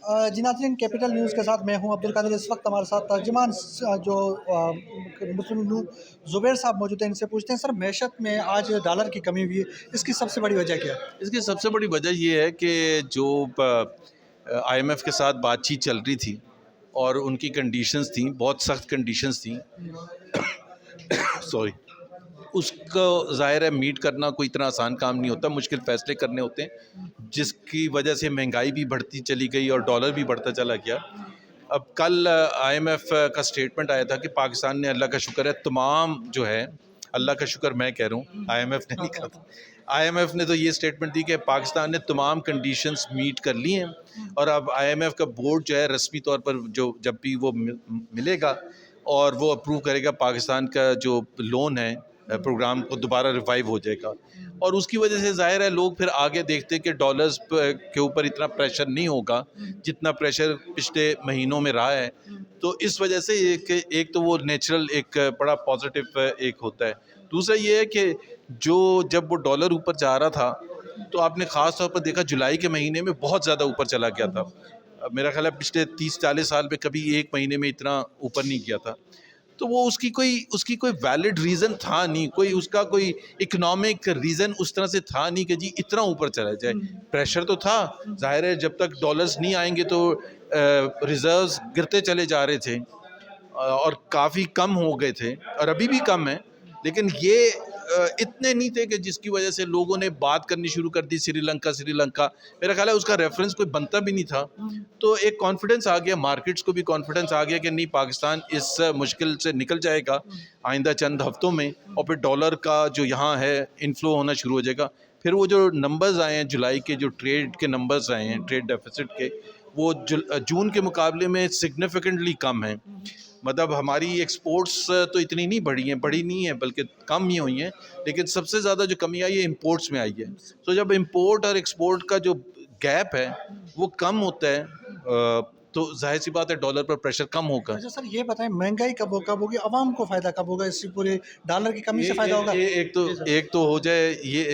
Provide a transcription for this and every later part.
जी नाज़रीन, capital news के साथ मैं हूं अब्दुल कादिर। इस वक्त हमारे साथ तर्जुमान मुस्लिम नून ज़ुबैर साहब मौजूद हैं। इनसे पूछते हैं, सर मैशत में आज डॉलर की कमी हुई है, इसकी सबसे बड़ी वजह क्या है? इसकी सबसे बड़ी वजह ये है कि जो आईएमएफ के साथ बातचीत चल रही थी और उनकी कंडीशंस थी, बहुत सख्त कंडीशंस थी। सॉरी। उसको ज़ाहिर है मीट करना कोई इतना आसान काम नहीं होता, मुश्किल फ़ैसले करने होते हैं, जिसकी वजह से महंगाई भी बढ़ती चली गई और डॉलर भी बढ़ता चला गया। अब कल आईएमएफ का स्टेटमेंट आया था कि पाकिस्तान ने, अल्लाह का शुक्र है, तमाम जो है, अल्लाह का शुक्र मैं कह रहा हूँ, आईएमएफ ने नहीं कहा था। आईएमएफ ने तो ये स्टेटमेंट दी कि पाकिस्तान ने तमाम कंडीशंस मीट कर ली हैं और अब आईएमएफ का बोर्ड जो है रस्मी तौर पर जो जब भी वो मिलेगा और वो अप्रूव करेगा, पाकिस्तान का जो लोन है प्रोग्राम को दोबारा रिवाइव हो जाएगा। और उसकी वजह से ज़ाहिर है लोग फिर आगे देखते हैं कि डॉलर्स के ऊपर इतना प्रेशर नहीं होगा जितना प्रेशर पिछले महीनों में रहा है। तो इस वजह से एक तो वो नेचुरल एक बड़ा पॉजिटिव एक होता है। दूसरा ये है कि जब वो डॉलर ऊपर जा रहा था तो आपने ख़ास तौर पर देखा जुलाई के महीने में बहुत ज़्यादा ऊपर चला गया था। मेरा ख्याल है पिछले 30-40 साल में कभी एक महीने में इतना ऊपर नहीं गया था। तो वो उसकी कोई वैलिड रीज़न था नहीं, उसका कोई इकोनॉमिक रीज़न उस तरह से था नहीं कि जी इतना ऊपर चला जाए। प्रेशर तो था, ज़ाहिर है जब तक डॉलर्स नहीं आएंगे तो रिज़र्व्स गिरते चले जा रहे थे और काफ़ी कम हो गए थे और अभी भी कम है। लेकिन ये इतने नहीं थे कि जिसकी वजह से लोगों ने बात करनी शुरू कर दी श्रीलंका। मेरा ख्याल है उसका रेफरेंस कोई बनता भी नहीं था। तो एक कॉन्फिडेंस आ गया, मार्केट्स को भी कॉन्फिडेंस आ गया कि नहीं, पाकिस्तान इस मुश्किल से निकल जाएगा आइंदा चंद हफ्तों में और फिर डॉलर का जो यहाँ है इनफ्लो होना शुरू हो जाएगा। फिर वो जो नंबर्स आए हैं जुलाई के, जो ट्रेड के नंबर्स आए हैं, ट्रेड डेफिसिट के, वो जून के मुकाबले में सिग्निफिकेंटली कम हैं। मतलब हमारी एक्सपोर्ट्स तो इतनी नहीं बढ़ी नहीं है, बल्कि कम ही हुई हैं। लेकिन सबसे ज़्यादा जो कमी आई है इंपोर्ट्स में आई है। तो जब इंपोर्ट और एक्सपोर्ट का जो गैप है वो कम होता है तो जाहिर सी बात है डॉलर पर प्रेशर कम होगा। अच्छा सर, ये बताएं महंगाई कब होगी, आवाम को फ़ायदा कब होगा, इससे पूरे डॉलर की कमी से फ़ायदा होगा? एक तो हो जाए ये,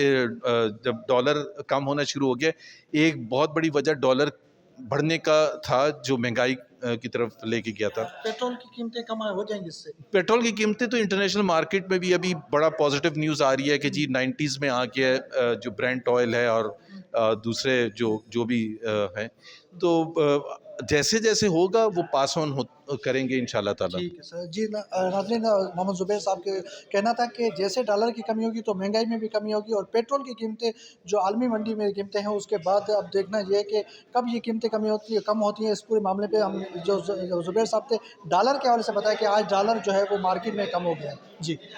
जब डॉलर कम होना शुरू हो गया, एक बहुत बड़ी वजह डॉलर बढ़ने का था जो महंगाई की तरफ लेके गया था। पेट्रोल की कीमतें कम हो जाएंगी इससे? पेट्रोल की कीमतें तो इंटरनेशनल मार्केट में भी अभी बड़ा पॉजिटिव न्यूज़ आ रही है कि जी 90s में आ गया जो ब्रेंट ऑयल है और दूसरे जो भी हैं। तो जैसे जैसे होगा वो पास ऑन करेंगे इंशाल्लाह ताला। ठीक है सर। जी नाज़रीन, मोहम्मद ज़ुबैर साहब के कहना था कि जैसे डॉलर की कमी होगी तो महंगाई में भी कमी होगी और पेट्रोल की कीमतें जो आलमी मंडी में कीमतें हैं उसके बाद अब देखना ये है कि कब ये कीमतें कम होती हैं। इस पूरे मामले पे हम जो ज़ुबैर साहब थे डॉलर के हवाले से बताया कि आज डॉलर जो है वो मार्केट में कम हो गया है। जी।